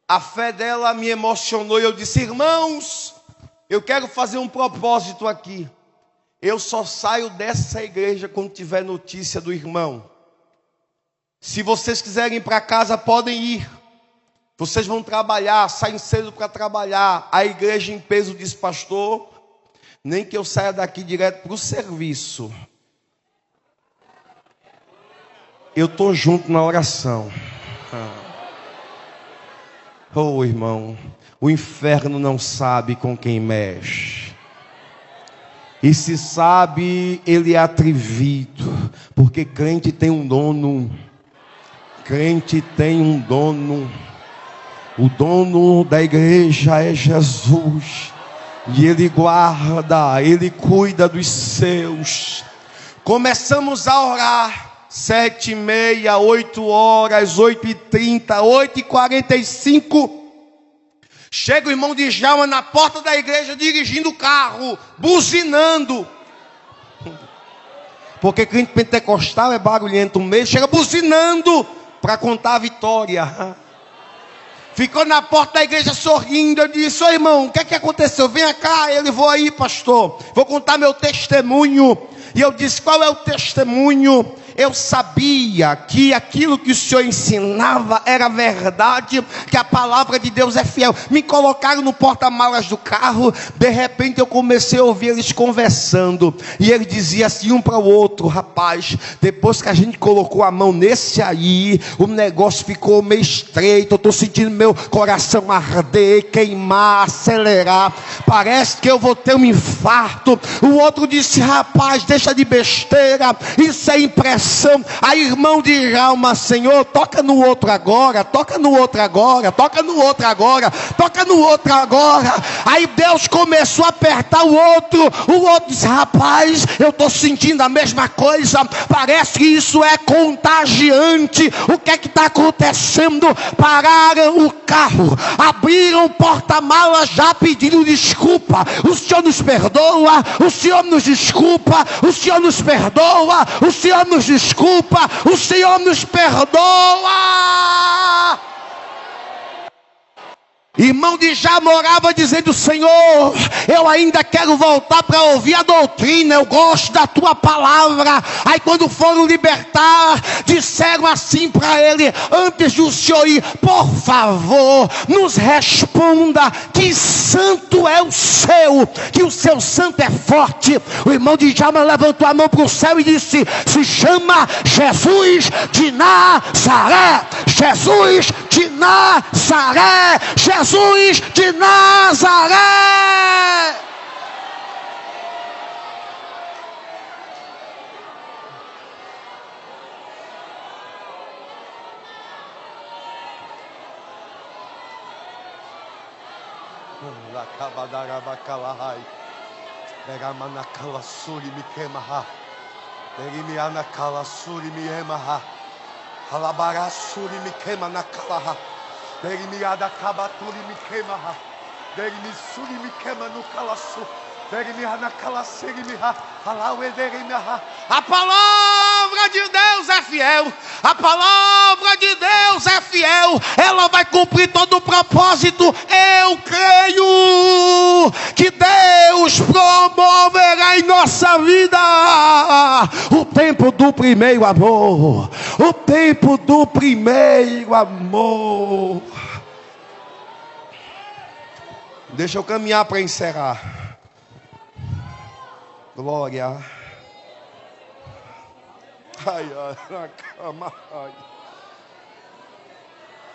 A fé dela me emocionou e eu disse: irmãos, eu quero fazer um propósito aqui. Eu só saio dessa igreja quando tiver notícia do irmão. Se vocês quiserem ir para casa, podem ir. Vocês vão trabalhar, saem cedo para trabalhar. A igreja em peso diz, pastor, nem que eu saia daqui direto para o serviço. Eu estou junto na oração. Oh, irmão, o inferno não sabe com quem mexe. E se sabe, ele é atrevido. Porque crente tem um dono. Crente tem um dono. O dono da igreja é Jesus. E ele guarda, ele cuida dos seus. Começamos a orar. 7h30, 8h, 8h30, 8h45. Chega o irmão Djalma na porta da igreja dirigindo o carro, buzinando. Porque crente pentecostal é barulhento mesmo. Chega buzinando para contar a vitória. Ficou na porta da igreja sorrindo. Eu disse, ô irmão, o que é que aconteceu? Venha cá. Ele, vou aí, pastor. Vou contar meu testemunho. E eu disse, qual é o testemunho? Eu sabia que aquilo que o Senhor ensinava era verdade, que a palavra de Deus é fiel. Me colocaram no porta-malas do carro. De repente eu comecei a ouvir eles conversando. E ele dizia assim um para o outro, rapaz, depois que a gente colocou a mão nesse aí, o negócio ficou meio estreito. Eu estou sentindo meu coração arder, queimar, acelerar. Parece que eu vou ter um infarto. O outro disse, rapaz, deixa de besteira, isso é impressão. Aí irmão Djalma, Senhor, toca no outro agora, toca no outro agora, toca no outro agora, toca no outro agora. Aí Deus começou a apertar o outro disse, rapaz, eu estou sentindo a mesma coisa, parece que isso é contagiante. O que é que está acontecendo? Pararam o carro, abriram o porta-malas, já pedindo desculpa. O Senhor nos perdoa, o Senhor nos desculpa, o Senhor nos perdoa, o Senhor nos desculpa, o Senhor nos perdoa. Irmão Djalma orava dizendo, Senhor, eu ainda quero voltar para ouvir a doutrina, eu gosto da tua palavra. Aí quando foram libertar, disseram assim para ele, antes de o Senhor ir, por favor, nos responda, que santo é o seu, que o seu santo é forte. O irmão Djalma levantou a mão para o céu e disse, se chama Jesus de Nazaré, Jesus de Nazaré, Jesus de Nazaré. La cabadarabacalahai, Begamanacala suri me quemaha, Begimiana cala suri me emaha, Alabara suri me queima na calaha. Berimiada cabaturi me queima, Berimissuri me queima no calaço, Berimiana calaceri me ha, Alauederimiha. A palavra de Deus é fiel, a palavra de Deus é fiel, ela vai cumprir todo o propósito. Eu creio que Deus promoverá em nossa vida o tempo do primeiro amor, o tempo do primeiro amor. Deixa eu caminhar para encerrar. Glória. Ai, ai, na cama, ai.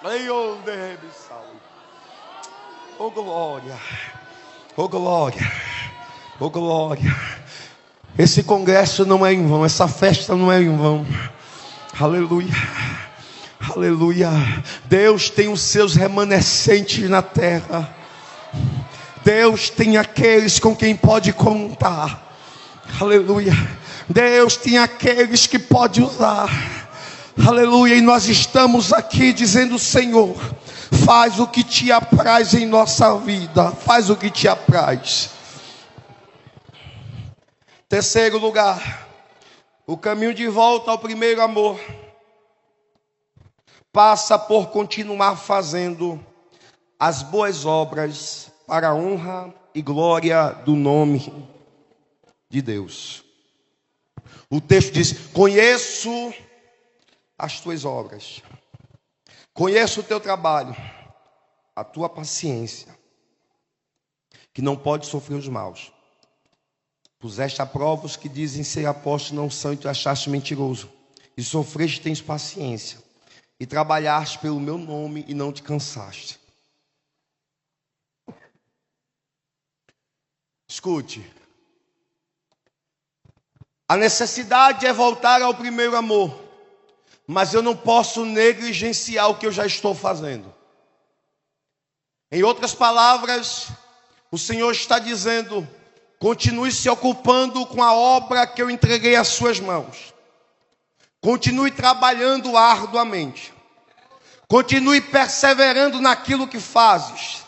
Ai, oh, oh, glória. Oh, glória. Oh, glória. Esse congresso não é em vão, essa festa não é em vão. Aleluia. Aleluia. Deus tem os seus remanescentes na terra. Deus tem aqueles com quem pode contar. Aleluia. Deus tem aqueles que pode usar. Aleluia. E nós estamos aqui dizendo, Senhor, faz o que te apraz em nossa vida. Faz o que te apraz. Terceiro lugar, o caminho de volta ao primeiro amor passa por continuar fazendo as boas obras para a honra e glória do nome de Deus. O texto diz: conheço as tuas obras, conheço o teu trabalho, a tua paciência, que não pode sofrer os maus. Puseste a prova os que dizem ser apóstolos, não são, e tu achaste mentiroso. E sofreste, tens paciência, e trabalhaste pelo meu nome e não te cansaste. Escute. A necessidade é voltar ao primeiro amor, mas eu não posso negligenciar o que eu já estou fazendo. Em outras palavras, o Senhor está dizendo: continue se ocupando com a obra que eu entreguei às suas mãos. Continue trabalhando arduamente. Continue perseverando naquilo que fazes.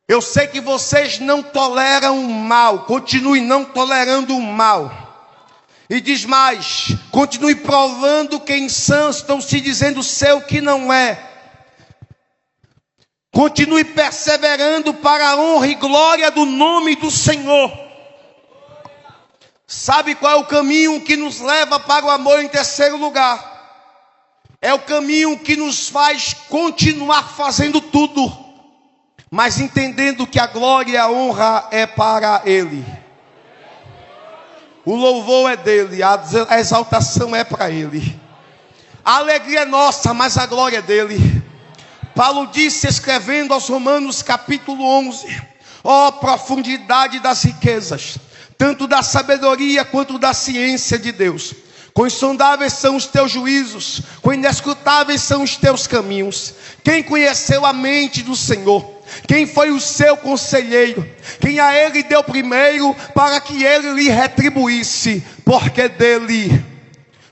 Eu sei que vocês não toleram o mal. Continue não tolerando o mal. E diz mais: continue provando que em sã estão se dizendo ser o que não é. Continue perseverando para a honra e glória do nome do Senhor. Sabe qual é o caminho que nos leva para o amor em terceiro lugar? É o caminho que nos faz continuar fazendo tudo, mas entendendo que a glória e a honra é para Ele. O louvor é dele, a exaltação é para Ele. A alegria é nossa, mas a glória é dele. Paulo disse, escrevendo aos Romanos capítulo 11: ó profundidade das riquezas, tanto da sabedoria quanto da ciência de Deus. Quão insondáveis são os teus juízos, quão inescrutáveis são os teus caminhos. Quem conheceu a mente do Senhor? Quem foi o seu conselheiro? Quem a ele deu primeiro, para que ele lhe retribuísse? Porque dele,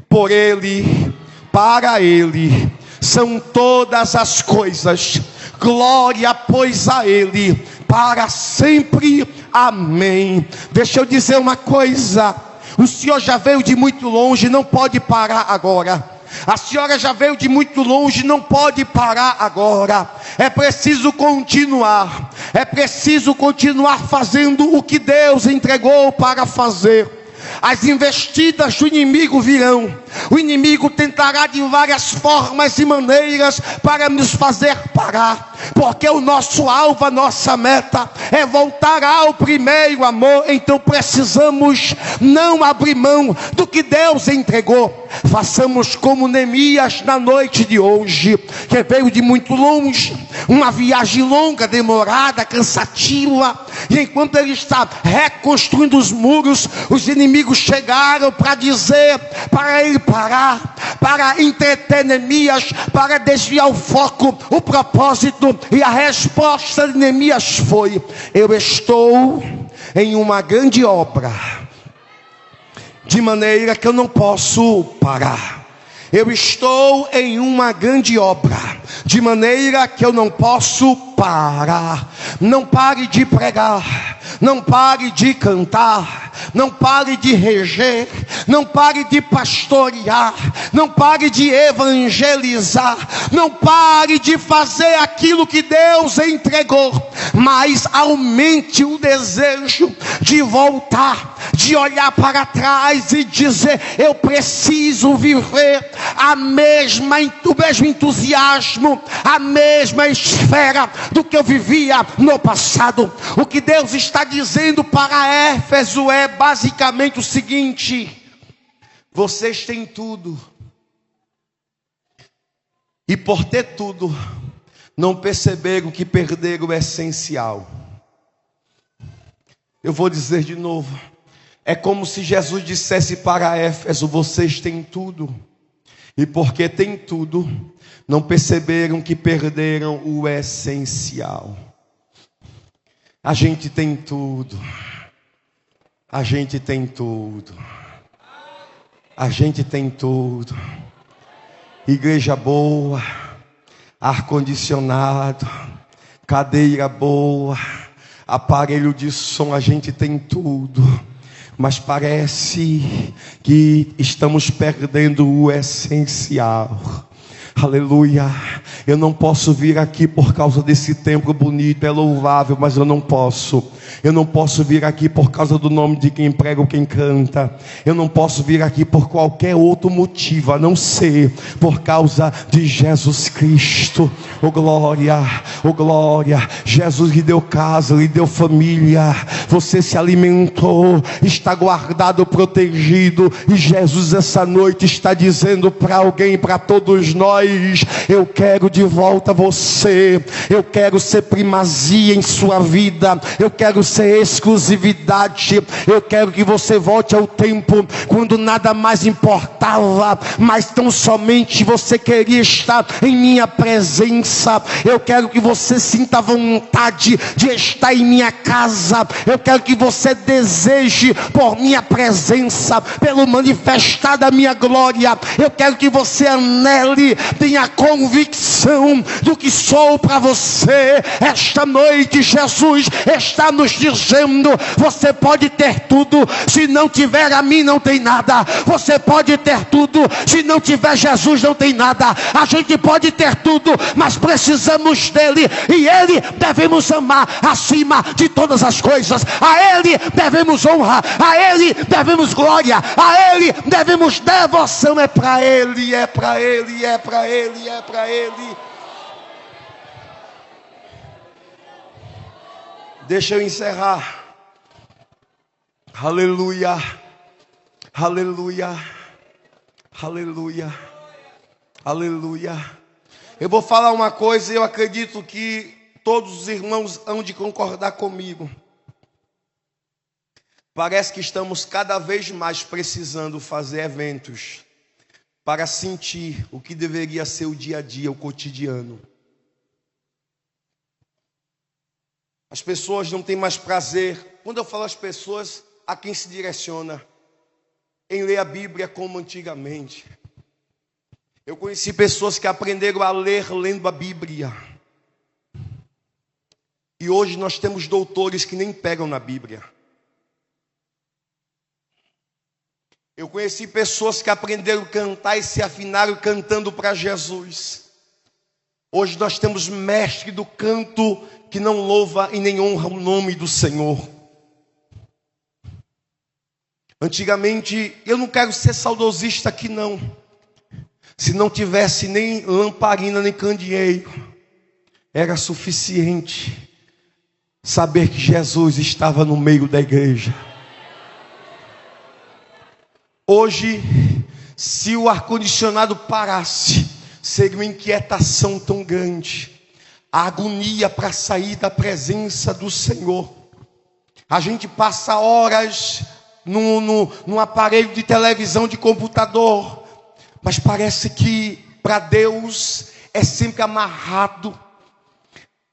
por ele, para ele são todas as coisas. Glória, pois, a ele para sempre. Amém. Deixa eu dizer uma coisa: o Senhor já veio de muito longe, não pode parar agora. A senhora já veio de muito longe, não pode parar agora. É preciso continuar. É preciso continuar fazendo o que Deus entregou para fazer. As investidas do inimigo virão. O inimigo tentará de várias formas e maneiras para nos fazer parar, porque o nosso alvo, a nossa meta é voltar ao primeiro amor. Então precisamos não abrir mão do que Deus entregou. Façamos como Neemias na noite de hoje, que veio de muito longe, uma viagem longa, demorada, cansativa, e enquanto ele está reconstruindo os muros, os inimigos chegaram para dizer para ele parar, para entreter Neemias, para desviar o foco, o propósito. E a resposta de Neemias foi: eu estou em uma grande obra, de maneira que eu não posso parar. Eu estou em uma grande obra, de maneira que eu não posso parar. Não pare de pregar, não pare de cantar, não pare de reger, não pare de pastorear, não pare de evangelizar, não pare de fazer aquilo que Deus entregou, mas aumente o desejo de voltar, de olhar para trás e dizer: eu preciso viver o mesmo entusiasmo, a mesma esfera do que eu vivia no passado. O que Deus está dizendo para Éfeso é basicamente o seguinte: vocês têm tudo, e por ter tudo, não perceberam que perderam o essencial. Eu vou dizer de novo: é como se Jesus dissesse para Éfeso: vocês têm tudo, e porque têm tudo, não perceberam que perderam o essencial. A gente tem tudo. A gente tem tudo. A gente tem tudo. Igreja boa, ar-condicionado, cadeira boa, aparelho de som, a gente tem tudo. Mas parece que estamos perdendo o essencial. Aleluia. Eu não posso vir aqui por causa desse templo bonito, é louvável, mas eu não posso. Eu não posso vir aqui por causa do nome de quem prega ou quem canta. Eu não posso vir aqui por qualquer outro motivo, a não ser por causa de Jesus Cristo. Oh glória, oh glória. Jesus lhe deu casa, lhe deu família. Você se alimentou, está guardado, protegido. E Jesus essa noite está dizendo para alguém, para todos nós: eu quero de volta você. Eu quero ser primazia em sua vida. Eu quero ser exclusividade. Eu quero que você volte ao tempo quando nada mais importava, mas tão somente você queria estar em minha presença. Eu quero que você sinta vontade de estar em minha casa. Eu quero que você deseje por minha presença, pelo manifestar da minha glória. Eu quero que você anele, tenha convicção do que sou para você. Esta noite Jesus está nos dizendo: você pode ter tudo, se não tiver a mim não tem nada. Você pode ter tudo, se não tiver Jesus não tem nada. A gente pode ter tudo, mas precisamos dele, e ele devemos amar acima de todas as coisas. A ele devemos honra, a ele devemos glória, a ele devemos devoção. É para ele, é para ele, é para ele, é para ele. Deixa eu encerrar. Aleluia, aleluia, aleluia, aleluia. Eu vou falar uma coisa e eu acredito que todos os irmãos hão de concordar comigo. Parece que estamos cada vez mais precisando fazer eventos para sentir o que deveria ser o dia a dia, o cotidiano. As pessoas não têm mais prazer. Quando eu falo as pessoas, a quem se direciona? Em ler a Bíblia como antigamente. Eu conheci pessoas que aprenderam a ler lendo a Bíblia. E hoje nós temos doutores que nem pegam na Bíblia. Eu conheci pessoas que aprenderam a cantar e se afinaram cantando para Jesus. Hoje nós temos mestre do canto que não louva e nem honra o nome do Senhor. Antigamente, eu não quero ser saudosista aqui não. Se não tivesse nem lamparina nem candeeiro, era suficiente saber que Jesus estava no meio da igreja. Hoje, se o ar-condicionado parasse, seria uma inquietação tão grande. A agonia para sair da presença do Senhor. A gente passa horas num aparelho de televisão, de computador, mas parece que para Deus é sempre amarrado.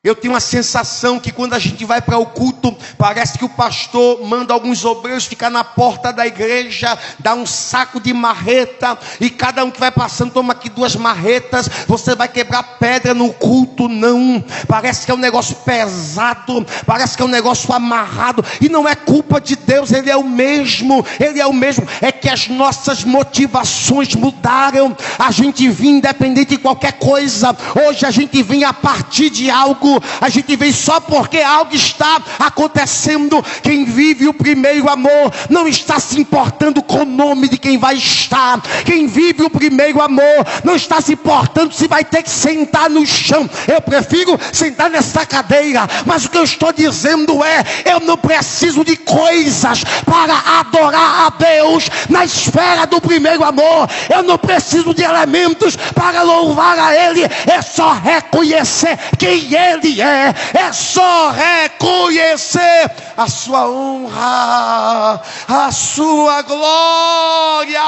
Eu tenho a sensação que quando a gente vai para o culto, parece que o pastor manda alguns obreiros ficar na porta da igreja, dá um saco de marreta, e cada um que vai passando toma aqui 2 marretas. Você vai quebrar pedra no culto? Não. Parece que é um negócio pesado, parece que é um negócio amarrado, e não é culpa de Deus, Ele é o mesmo, Ele é o mesmo. É que as nossas motivações mudaram. A gente vinha independente de qualquer coisa. Hoje a gente vem a partir de algo. A gente vem só porque algo está acontecendo. Quem vive o primeiro amor não está se importando com o nome de quem vai estar. Quem vive o primeiro amor não está se importando se vai ter que sentar no chão. Eu prefiro sentar nessa cadeira. Mas o que eu estou dizendo é: eu não preciso de coisas para adorar a Deus na esfera do primeiro amor. Eu não preciso de elementos para louvar a Ele. É só reconhecer quem Ele é só reconhecer a sua honra, a sua glória.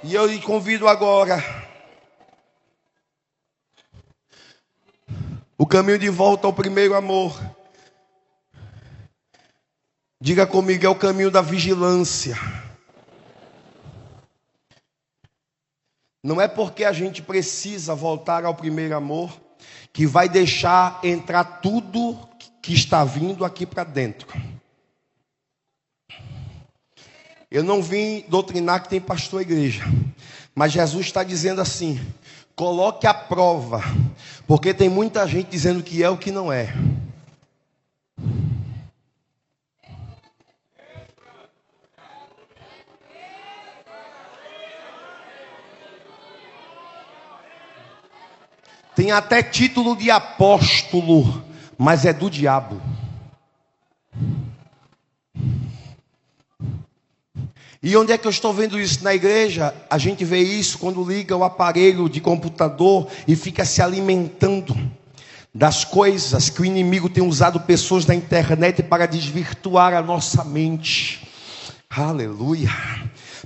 E eu lhe convido agora. O caminho de volta ao primeiro amor. Diga comigo, é o caminho da vigilância. Não é porque a gente precisa voltar ao primeiro amor que vai deixar entrar tudo que está vindo aqui para dentro. Eu não vim doutrinar que tem pastor à igreja, mas Jesus está dizendo assim: coloque à prova, porque tem muita gente dizendo que é o que não é. Tem até título de apóstolo, mas é do diabo. E onde é que eu estou vendo isso? Na igreja. A gente vê isso quando liga o aparelho de computador e fica se alimentando das coisas que o inimigo tem usado pessoas na internet para desvirtuar a nossa mente. Aleluia.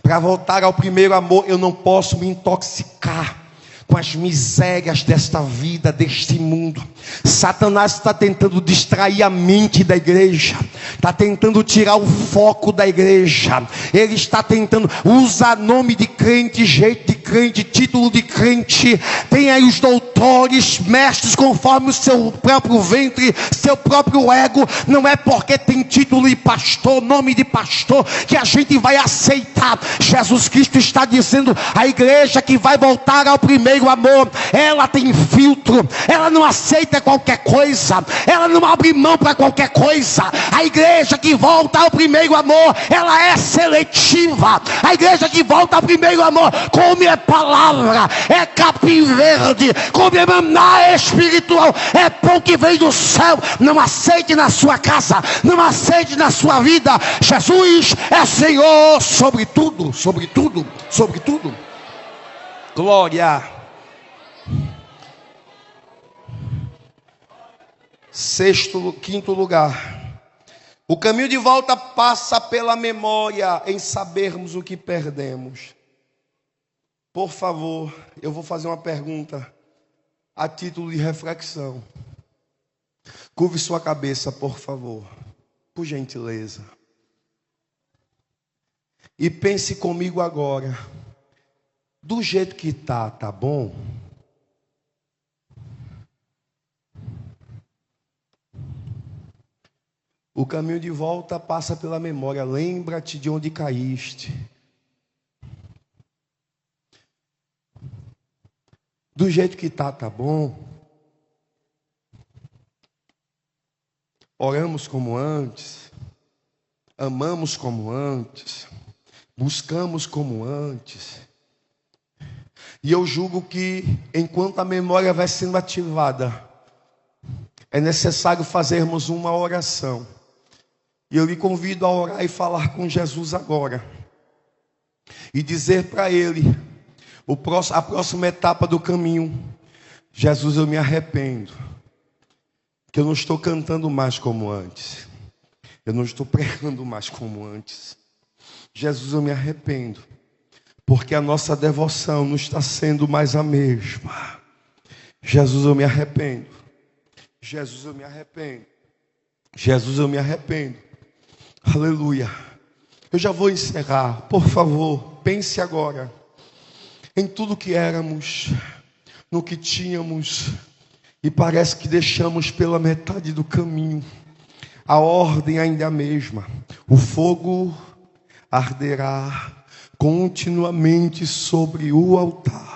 Para voltar ao primeiro amor, eu não posso me intoxicar com as misérias desta vida, deste mundo. Satanás está tentando distrair a mente da igreja, está tentando tirar o foco da igreja. Ele está tentando usar nome de crente, jeito de crente, título de crente. Tem aí os doutores, mestres, conforme o seu próprio ventre, seu próprio ego. Não é porque tem título de pastor, nome de pastor, que a gente vai aceitar. Jesus Cristo está dizendo: a igreja que vai voltar ao primeiro amor, ela tem filtro, ela não aceita qualquer coisa, ela não abre mão para qualquer coisa. A igreja que volta ao primeiro amor, ela é seletiva. A igreja que volta ao primeiro amor come é palavra, é capim verde, come é maná espiritual, é pão que vem do céu. Não aceite na sua casa, não aceite na sua vida. Jesus é Senhor sobre tudo, sobre tudo, sobre tudo. Glória. Quinto lugar, o caminho de volta passa pela memória, em sabermos o que perdemos. Por favor, eu vou fazer uma pergunta a título de reflexão. Curve sua cabeça, por favor, por gentileza, e pense comigo agora. Do jeito que tá bom? O caminho de volta passa pela memória. Lembra-te de onde caíste. Do jeito que tá bom? Oramos como antes. Amamos como antes. Buscamos como antes. E eu julgo que enquanto a memória vai sendo ativada, é necessário fazermos uma oração. E eu lhe convido a orar e falar com Jesus agora. E dizer para Ele, a próxima etapa do caminho: Jesus, eu me arrependo. Que eu não estou cantando mais como antes. Eu não estou pregando mais como antes. Jesus, eu me arrependo. Porque a nossa devoção não está sendo mais a mesma. Jesus, eu me arrependo. Jesus, eu me arrependo. Jesus, eu me arrependo. Aleluia. Eu já vou encerrar. Por favor, pense agora em tudo que éramos, no que tínhamos, e parece que deixamos pela metade do caminho. A ordem ainda é a mesma. O fogo arderá continuamente sobre o altar.